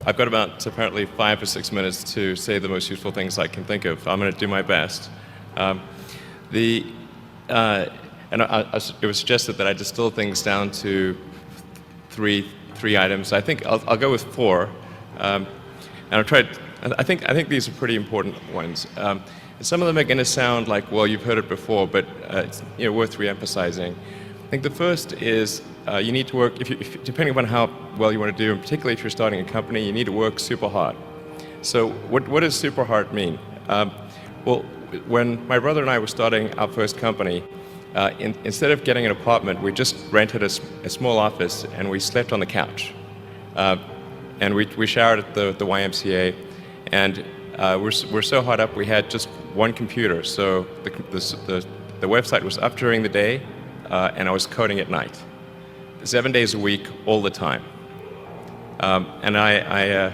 I've got about apparently 5 or 6 minutes to say the most useful things I can think of. I'm going to do my best. It was suggested that I distill things down to three items. I think I'll go with 4, and I've tried. I think these are pretty important ones. Some of them are going to sound like, well, you've heard it before, but it's worth re-emphasizing. I think the first is you need to work, depending upon how well you want to do, and particularly if you're starting a company, you need to work super hard. So what does super hard mean? Well, when my brother and I were starting our first company, instead of getting an apartment, we just rented a small office and we slept on the couch. And we showered at the YMCA, and we're so hot up we had just one computer. So the website was up during the day, and I was coding at night. 7 days a week, all the time. And I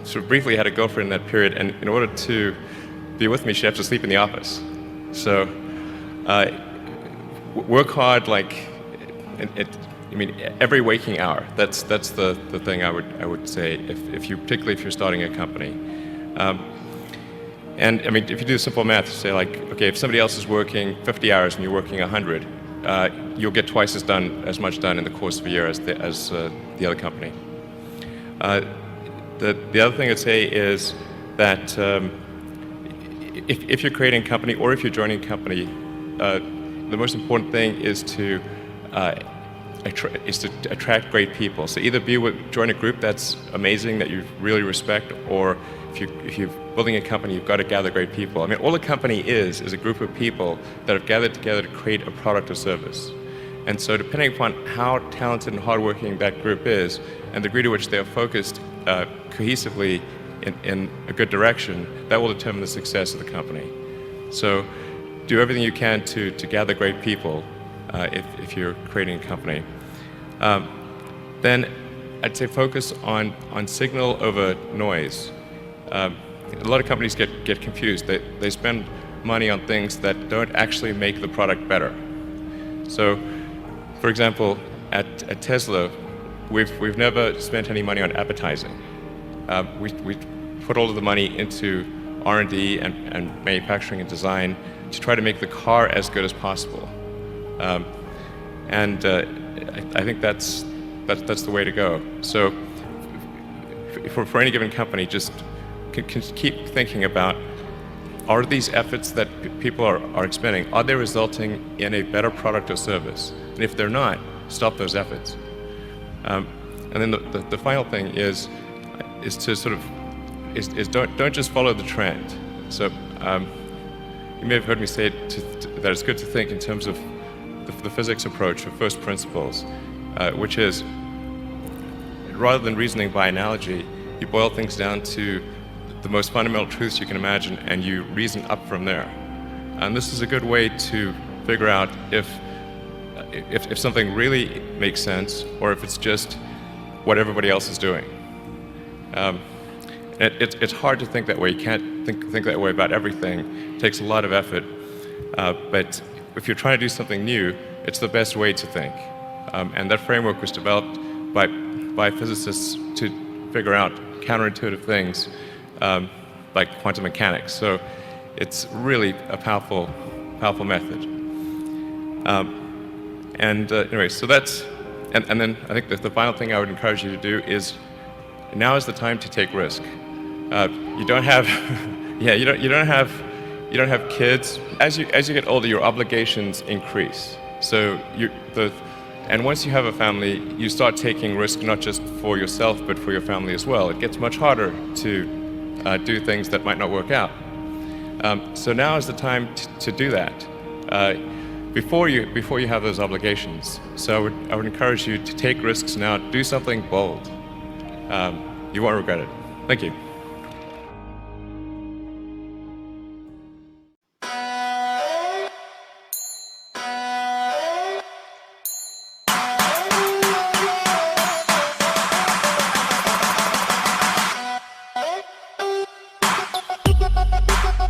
sort of briefly had a girlfriend in that period, and in order to be with me, she had to sleep in the office. So work hard, like every waking hour. That's the thing I would say particularly if you're starting a company. And I mean, if you do simple math, you say like, okay, if somebody else is working 50 hours and you're working 100, you'll get twice as much done in the course of a year as the other company. The other thing I'd say is that if you're creating a company or if you're joining a company, the most important thing is to attract great people. So either join a group that's amazing that you really respect, or if you're building a company, you've got to gather great people. I mean, all a company is a group of people that have gathered together to create a product or service. And so depending upon how talented and hardworking that group is, and the degree to which they are focused cohesively in a good direction, that will determine the success of the company. So do everything you can to gather great people if you're creating a company. Then I'd say focus on signal over noise. A lot of companies get confused. They spend money on things that don't actually make the product better. So, for example, at Tesla, we've never spent any money on advertising. We put all of the money into R&D and manufacturing and design to try to make the car as good as possible. I think that's the way to go. So, for any given company, just keep thinking about, are these efforts that people are expending, are they resulting in a better product or service? And if they're not, stop those efforts. And then the final thing is to sort of don't just follow the trend. So you may have heard me say that it's good to think in terms of the physics approach of first principles, which is, rather than reasoning by analogy, you boil things down to the most fundamental truths you can imagine, and you reason up from there. And this is a good way to figure out if something really makes sense, or if it's just what everybody else is doing. It's hard to think that way. You can't think that way about everything. It takes a lot of effort. But if you're trying to do something new, it's the best way to think. And that framework was developed by physicists to figure out counterintuitive things like quantum mechanics. So it's really a powerful method. Anyway, so that's, and then I think that the final thing I would encourage you to do is, now is the time to take risk. You don't have, you don't have kids. As you get older, your obligations increase. So and once you have a family, you start taking risk not just for yourself, but for your family as well. It gets much harder to do things that might not work out. So now is the time to do that before you have those obligations. So I would encourage you to take risks now. Do something bold. You won't regret it. Thank you.